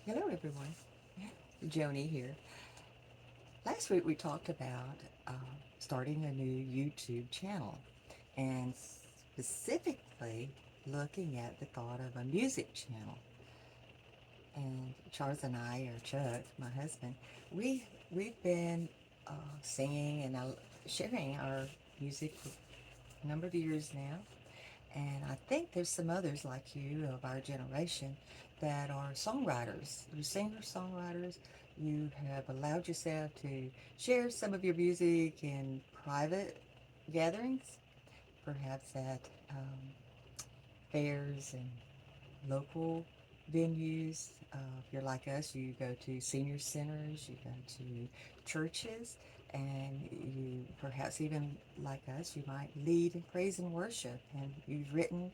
Hello, everyone. Joan E here. Last week we talked about uh, starting a new YouTube channel and specifically looking at the thought of a music channel. And Charles and I, or Chuck, my husband, we've been singing and sharing our music for a number of years now. And I think there's some others like you of our generation that are songwriters. You're singers, songwriters. You have allowed yourself to share some of your music in private gatherings, perhaps at fairs and local venues. If you're like us, you go to senior centers, you go to churches, and you perhaps even like us, you might lead in praise and worship, and you've written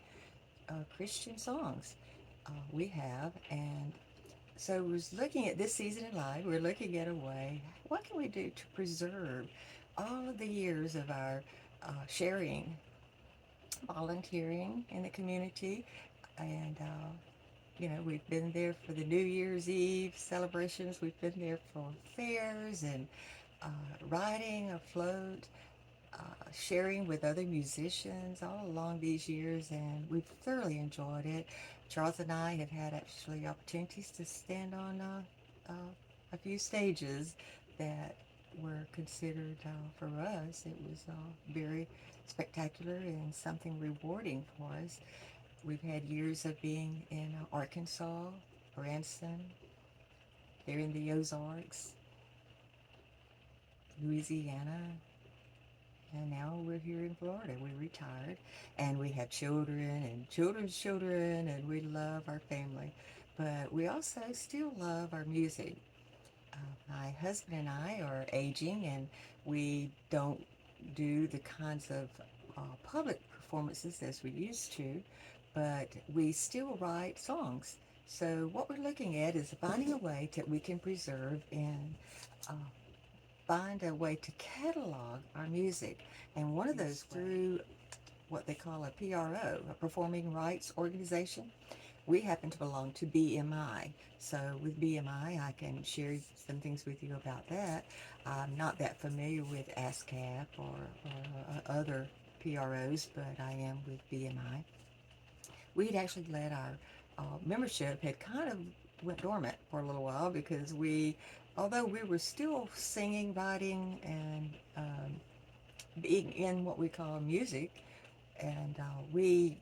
Christian songs. We have, and so we're looking at this season in life. We're looking at a way. What can we do to preserve all of the years of our sharing, volunteering in the community, and we've been there for the New Year's Eve celebrations. We've been there for fairs and uh, riding afloat, sharing with other musicians all along these years, and we've thoroughly enjoyed it. Charles and I have had actually opportunities to stand on a few stages that were considered for us. It was very spectacular and something rewarding for us. We've had years of being in Arkansas, Branson, there in the Ozarks, Louisiana, and now we're here in Florida. We're retired and we have children and children's children, and we love our family. But we also still love our music. My husband and I are aging, and we don't do the kinds of public performances as we used to, but we still write songs. So, what we're looking at is finding a way that we can preserve and uh, find a way to catalog our music. And one of those through what they call a PRO, a Performing Rights Organization. We happen to belong to BMI. So with BMI, I can share some things with you about that. I'm not that familiar with ASCAP or other PROs, but I am with BMI. We had actually let our membership had kind of went dormant for a little while because although we were still singing, writing, and being in what we call music, and we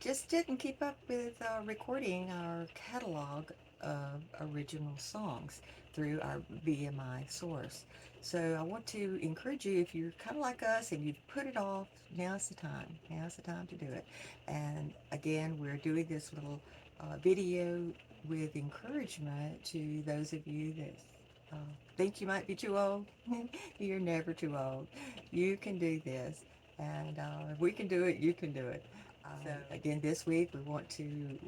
just didn't keep up with recording our catalog of original songs through our BMI source. So I want to encourage you, if you're kind of like us and you've put it off, now's the time. Now's the time to do it. And again, we're doing this little video with encouragement to those of you that uh, think you might be too old. You're never too old. You can do this. And if we can do it, you can do it. So again, this week we want to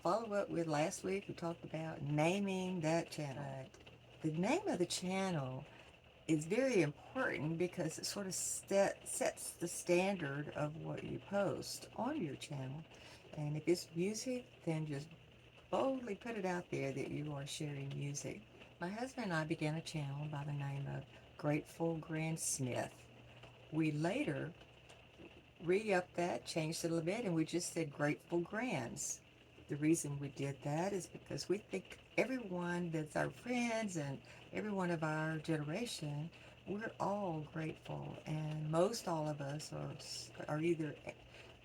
follow up with last week. We talked about naming that channel. The name of the channel is very important because it sort of sets the standard of what you post on your channel. And if it's music, then just boldly put it out there that you are sharing music. My husband and I began a channel by the name of Grateful Grand Smith. We later re-upped that, changed it a little bit, and we just said Grateful Grands. The reason we did that is because we think everyone that's our friends and everyone of our generation, we're all grateful, and most all of us are either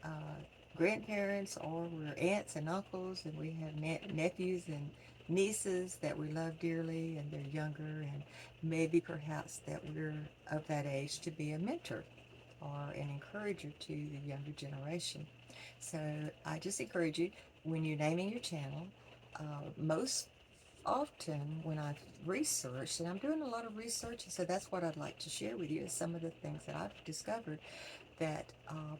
uh, grandparents or we're aunts and uncles, and we have nephews and nieces that we love dearly, and they're younger, and maybe perhaps that we're of that age to be a mentor or an encourager to the younger generation. So I just encourage you, when you're naming your channel, most often when I've researched, and I'm doing a lot of research, and so that's what I'd like to share with you is some of the things that I've discovered, that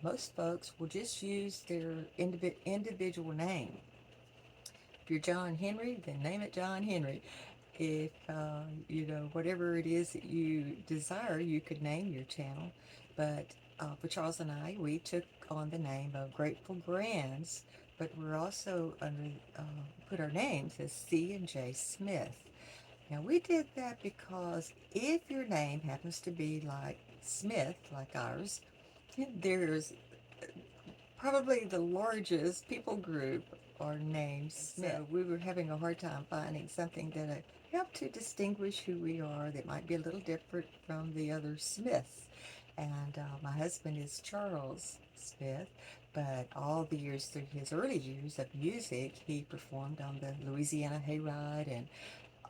most folks will just use their individual name. If you're John Henry, then name it John Henry. If whatever it is that you desire, you could name your channel. But for Charles and I, we took on the name of Grateful Grands, but we're also under put our names as C and J Smith. Now we did that because if your name happens to be like Smith, like ours, there's probably the largest people group are named Smith. So we were having a hard time finding something that helped to distinguish who we are that might be a little different from the other Smiths. And my husband is Charles Smith, but all the years through his early years of music, he performed on the Louisiana Hayride and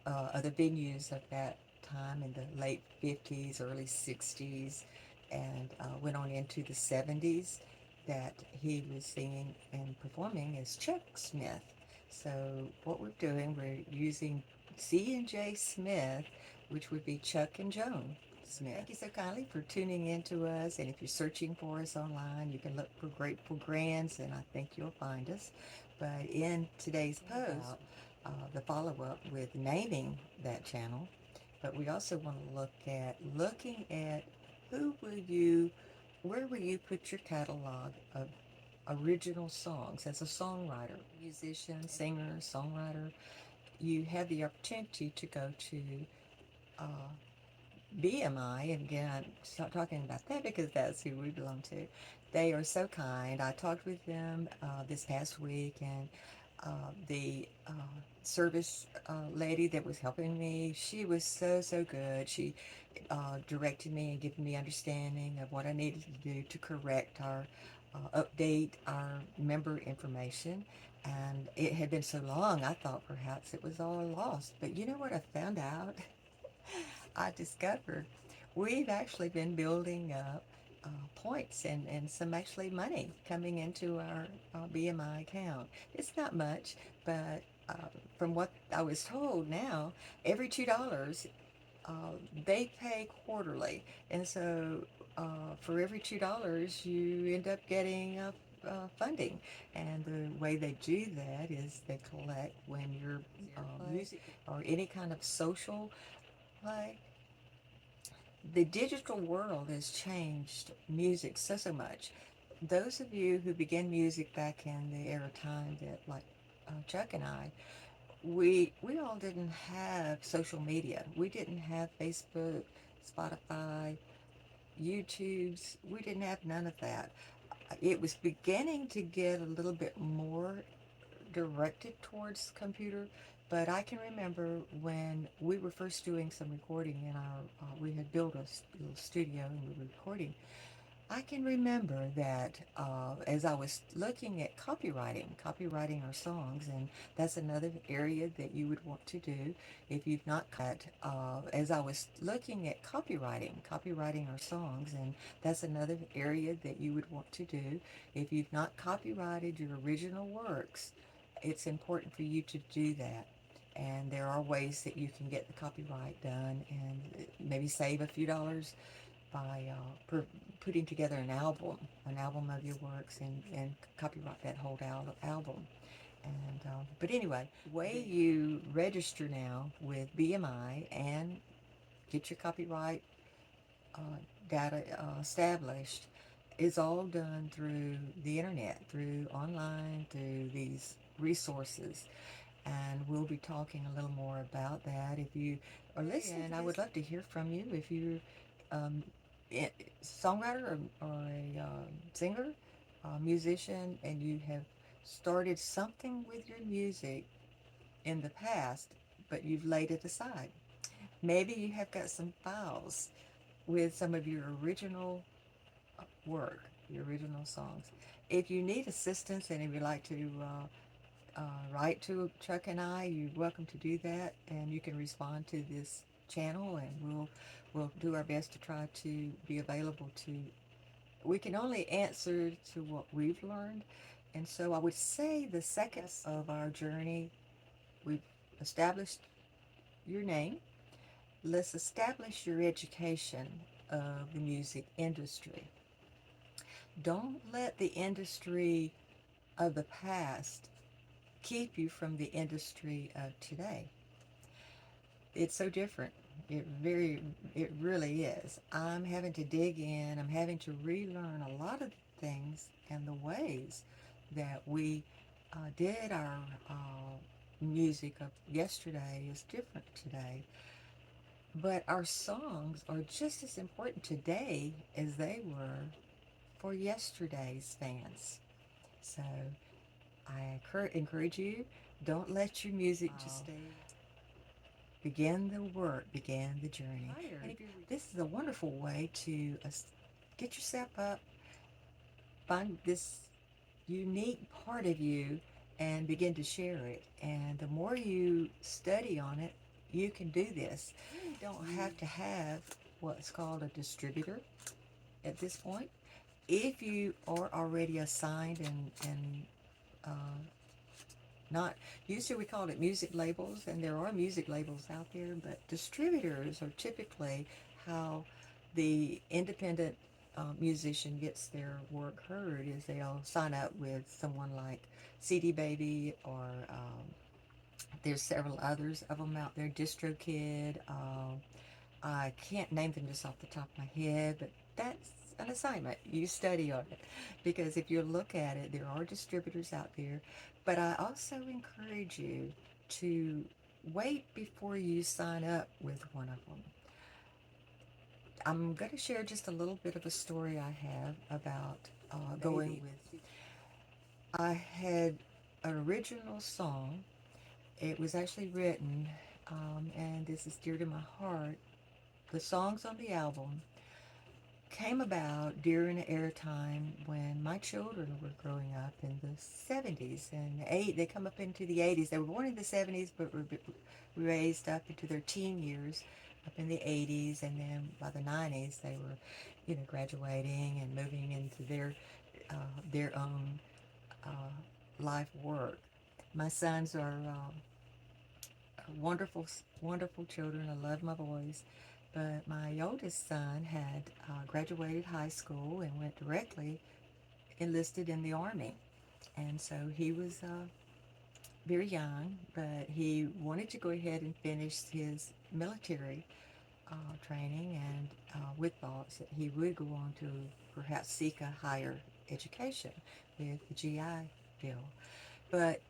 other venues of that time in the late 50s, early 60s, and went on into the 70s that he was singing and performing as Chuck Smith. So what we're doing, we're using C and J Smith, which would be Chuck and Joan Smith. Thank you so kindly for tuning in to us, and if you're searching for us online, you can look for Grateful Grands, and I think you'll find us. But in today's post, the follow-up with naming that channel, but we also want to looking at where will you put your catalog of original songs as a songwriter, musician, singer, songwriter. You have the opportunity to go to uh, BMI, and again, I'm not talking about that because that's who we belong to. They are so kind. I talked with them this past week, and the service lady that was helping me, she was so good. She directed me and given me understanding of what I needed to do to correct our update our member information. And it had been so long, I thought perhaps it was all lost. But you know what I found out? I discovered we've actually been building up points and some actually money coming into our BMI account. It's not much, but from what I was told now, every $2 they pay quarterly, and so for every $2 you end up getting funding. And the way they do that is they collect when your music or any kind of social play. The digital world has changed music so much. Those of you who began music back in the era time that like Chuck and I, we all didn't have social media. We didn't have Facebook, Spotify, YouTube's. We didn't have none of that. It was beginning to get a little bit more directed towards computer, but I can remember when we were first doing some recording in our, we had built a little studio and we were recording. I can remember that as I was looking at copyrighting our songs, and that's another area that you would want to do if you've not cut. As I was looking at copyrighting our songs, and that's another area that you would want to do if you've not copyrighted your original works. It's important for you to do that. And there are ways that you can get the copyright done and maybe save a few dollars by putting together an album of your works, and copyright that whole album. And but anyway, the way you register now with BMI and get your copyright uh, data established is all done through the internet, through online, through these resources. And we'll be talking a little more about that if you are listening. And I would love to hear from you if you're um, a songwriter or a singer, musician, and you have started something with your music in the past, but you've laid it aside. Maybe you have got some files with some of your original work, your original songs. If you need assistance and if you'd like to write to Chuck and I, you're welcome to do that, and you can respond to this channel, and we'll do our best to try to be available to. We can only answer to what we've learned, and so I would say the second of our journey, we've established your name. Let's establish your education of the music industry. Don't let the industry of the past keep you from the industry of today. It's so different. It really is. I'm having to dig in. I'm having to relearn a lot of things and the ways that we did our music of yesterday is different today, but our songs are just as important today as they were for yesterday's fans. So I encourage you, don't let your music just stay. Begin the work, begin the journey. And this is a wonderful way to get yourself up, find this unique part of you, and begin to share it. And the more you study on it, you can do this. You don't have to have what's called a distributor at this point. If you are already assigned and uh, not, usually we call it music labels, and there are music labels out there, but distributors are typically how the independent musician gets their work heard. Is they'll sign up with someone like CD Baby, or there's several others of them out there, DistroKid. I can't name them just off the top of my head, but that's an assignment. You study on it, because if you look at it, there are distributors out there. But I also encourage you to wait before you sign up with one of them. I'm going to share just a little bit of a story I have about going with. I had an original song. It was actually written, and this is dear to my heart. The songs on the album came about during an era time when my children were growing up in the 70s and they come up into the 80s. They were born in the 70s, but were raised up into their teen years up in the 80s, and then by the 90s they were, graduating and moving into their own life work. My sons are wonderful, wonderful children. I love my boys. But my oldest son had graduated high school and went directly enlisted in the Army. And so he was very young, but he wanted to go ahead and finish his military training, and with thoughts that he would go on to perhaps seek a higher education with the GI Bill. But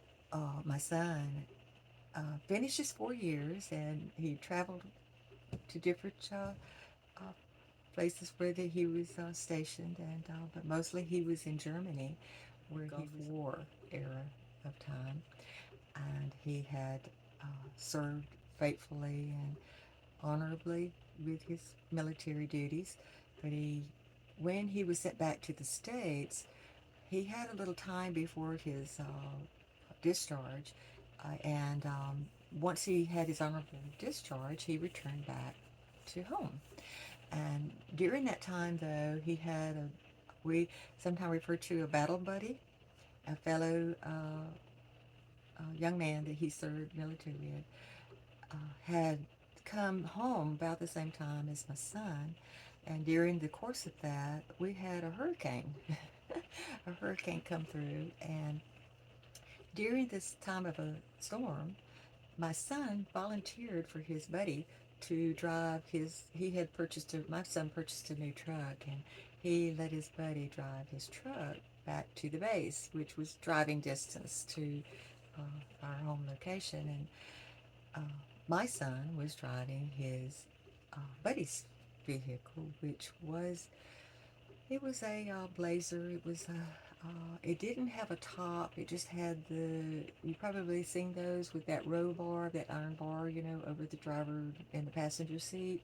my son finished his 4 years, and he traveled to different places where he was stationed, and but mostly he was in Germany, where he was war era of time, and he had served faithfully and honorably with his military duties. But when he was sent back to the States, he had a little time before his discharge, and once he had his honorable discharge, he returned back to home. And during that time, though, he had we sometimes refer to a battle buddy, a fellow young man that he served military with, had come home about the same time as my son. And during the course of that, we had a hurricane, a hurricane come through. And during this time of a storm, my son volunteered for his buddy to drive my son purchased a new truck, and he let his buddy drive his truck back to the base, which was driving distance to our home location. And my son was driving his buddy's vehicle, which was it was a Blazer. It didn't have a top. It just had you probably seen those with that row bar, that iron bar, over the driver and the passenger seat.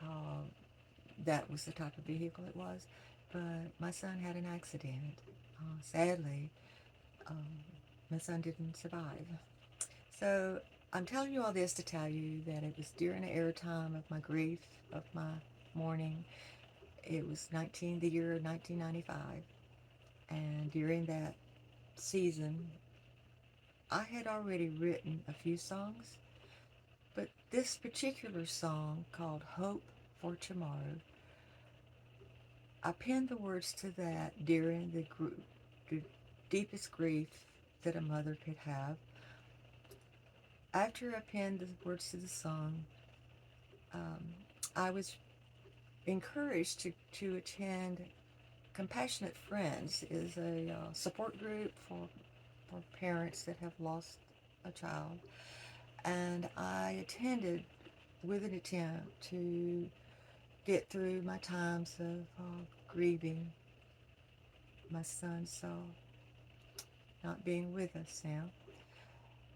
Uh, that was the type of vehicle it was. But my son had an accident. Sadly, um, my son didn't survive. So I'm telling you all this to tell you that it was during the air time of my grief, of my mourning. It was the year 1995, and during that season, I had already written a few songs, but this particular song, called Hope for Tomorrow, I penned the words to that during the deepest grief that a mother could have. After I penned the words to the song, um, I was encouraged to attend Compassionate Friends. Is a support group for for parents that have lost a child. And I attended with an attempt to get through my times of grieving my son Saul not being with us now.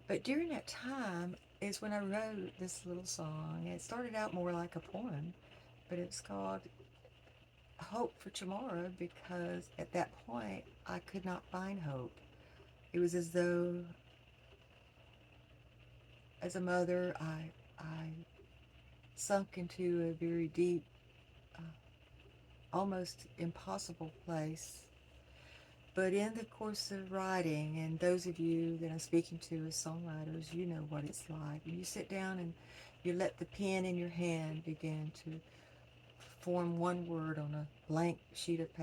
But during that time is when I wrote this little song. It started out more like a poem, but it's called Hope for Tomorrow because at that point I could not find hope. It was as though, as a mother, I sunk into a very deep, uh, almost impossible place. But in the course of writing, and those of you that I'm speaking to as songwriters, you know what it's like. You sit down and you let the pen in your hand begin to form one word on a blank sheet of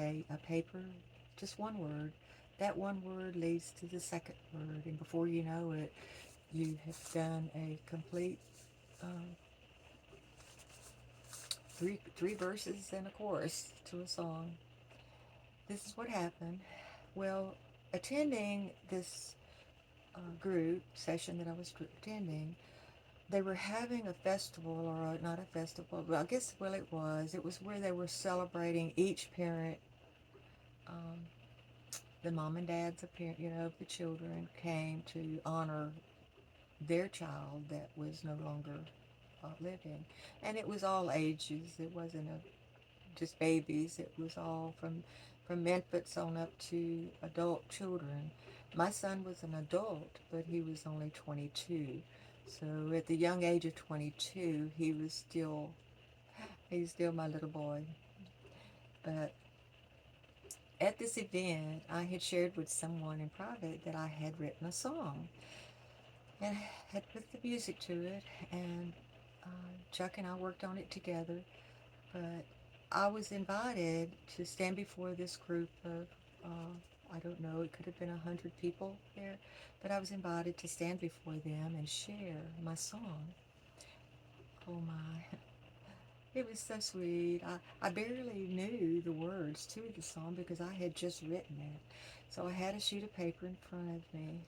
paper, just one word. That one word leads to the second word, and before you know it, you have done a complete um, three verses and a chorus to a song. This is what happened. Well, attending this group session that I was attending, they were having a festival, or not a festival, but I guess, well, it was. It was where they were celebrating each parent, um, the mom and dads of of the children came to honor their child that was no longer living. And it was all ages. It wasn't just babies. It was all from infants on up to adult children. My son was an adult, but he was only 22. So at the young age of 22, he's still my little boy. But at this event, I had shared with someone in private that I had written a song and had put the music to it, and Chuck and I worked on it together. But I was invited to stand before this group of, I don't know, it could have been 100 people there, but I was invited to stand before them and share my song. Oh my, it was so sweet. I barely knew the words to the song because I had just written it. So I had a sheet of paper in front of me,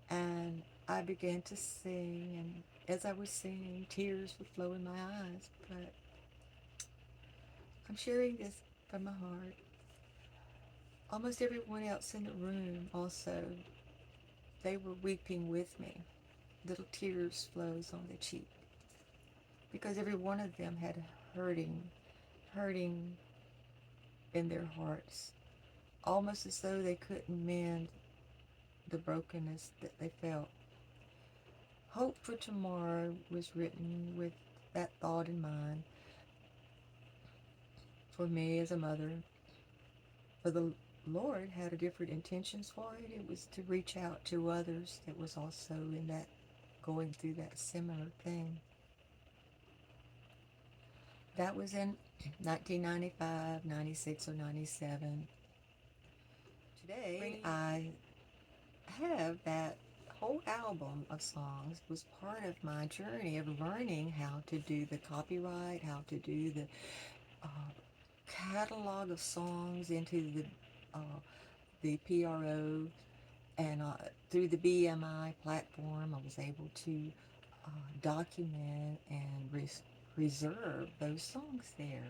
and I began to sing, and as I was singing, tears would flow in my eyes, but I'm sharing this from my heart. Almost everyone else in the room also, they were weeping with me. Little tears flows on their cheek because every one of them had hurting in their hearts, almost as though they couldn't mend the brokenness that they felt. Hope for Tomorrow was written with that thought in mind for me as a mother. For the Lord had a different intentions for it. It was to reach out to others that was also in that, going through that similar thing. That was in 1995, 96, or 97. Today, I have that whole album of songs was part of my journey of learning how to do the copyright, how to do the catalog of songs into the PRO, and through the BMI platform, I was able to document and reserve those songs there.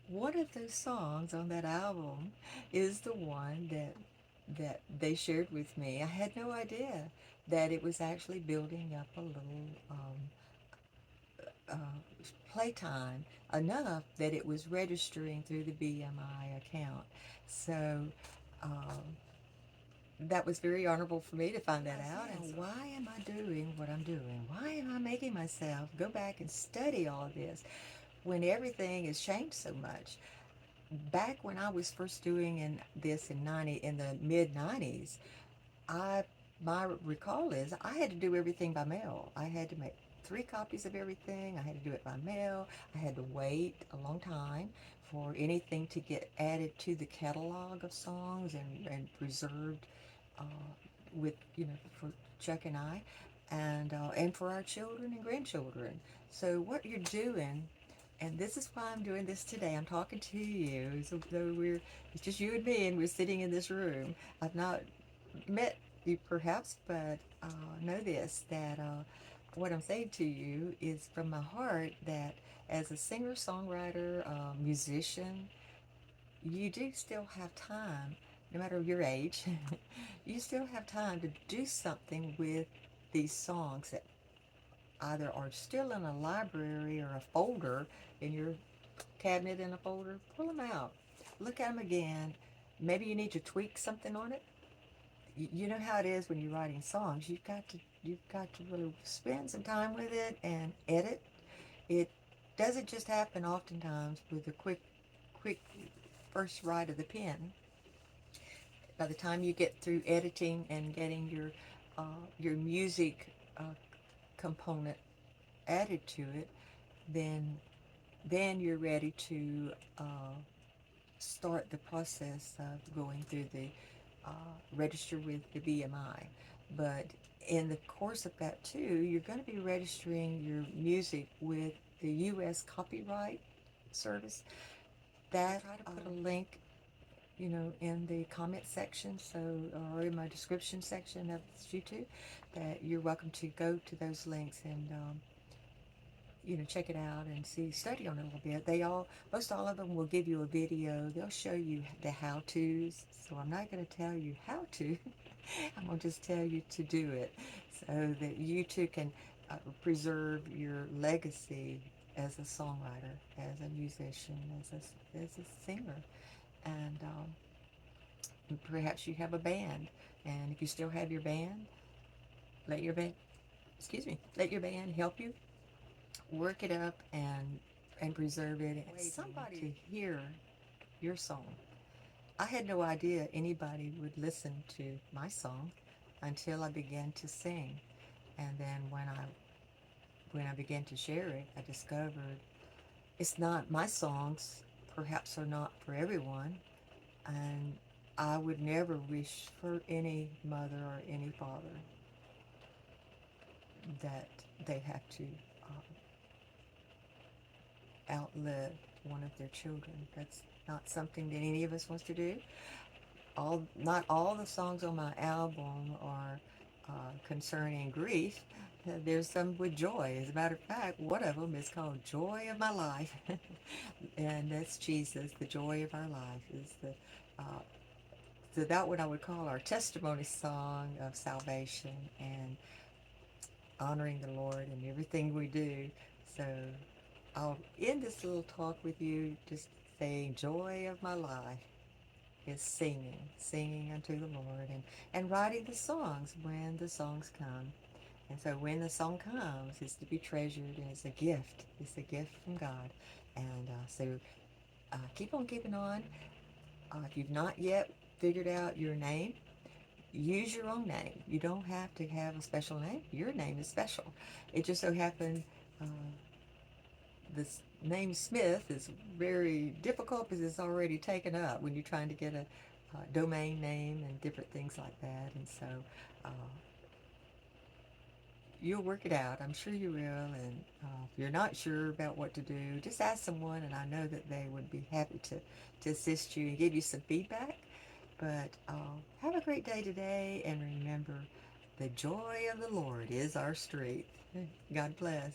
One of those songs on that album is the one that they shared with me. I had no idea that it was actually building up a little playtime enough that it was registering through the BMI account. So that was very honorable for me to find that out. And why am I doing what I'm doing? Why am I making myself go back and study all of this when everything has changed so much? Back when I was first doing this in the mid 90s, my recall is I had to do everything by mail. I had to make 3 copies of everything. I had to do it by mail. I had to wait a long time for anything to get added to the catalog of songs and preserved with, for Chuck and I, and for our children and grandchildren. So what you're doing, and this is why I'm doing this today. I'm talking to you, so though it's just you and me, and we're sitting in this room. I've not met you perhaps, but know this, that what I'm saying to you is from my heart, that as a singer, songwriter, musician, you do still have time, no matter your age, you still have time to do something with these songs that either are still in a library or a folder in your cabinet in a folder. Pull them out, look at them again. Maybe you need to tweak something on it. You know how it is when you're writing songs. You've got to really spend some time with it and edit. It doesn't just happen oftentimes with a quick first write of the pen. By the time you get through editing and getting your music component added to it, then you're ready to start the process of going through the register with the BMI. But in the course of that too, you're going to be registering your music with the U.S. Copyright Service. That try to put a link, in the comment section, so, or in my description section of YouTube, that you're welcome to go to those links and check it out and study on it a little bit. Most all of them will give you a video. They'll show you the how-tos. So I'm not going to tell you how to. I'm going to just tell you to do it, so that you too can preserve your legacy as a songwriter, as a musician, as a singer. And perhaps you have a band. And if you still have your band, let your band, let your band help you work it up and preserve it, and somebody to hear your song. I had no idea anybody would listen to my song until I began to sing. And then when I began to share it, I discovered it's not my songs, perhaps are not for everyone. And I would never wish for any mother or any father that they have to outlive one of their children. That's not something that any of us wants to do. Not all the songs on my album are concerning grief. There's some with joy. As a matter of fact, one of them is called Joy of My Life. And that's Jesus. The joy of our life is so that what I would call our testimony song of salvation and honoring the Lord in everything we do. So I'll end this little talk with you just saying, joy of my life is singing unto the Lord, and writing the songs when the songs come. And so when the song comes, it's to be treasured, and it's a gift. It's a gift from God. And keep on keeping on. If you've not yet figured out your name, use your own name. You don't have to have a special name. Your name is special. It just so happened this name Smith is very difficult because it's already taken up when you're trying to get a domain name and different things like that. And so you'll work it out. I'm sure you will. And if you're not sure about what to do, just ask someone, and I know that they would be happy to assist you and give you some feedback. But have a great day today, and remember, the joy of the Lord is our strength. God bless.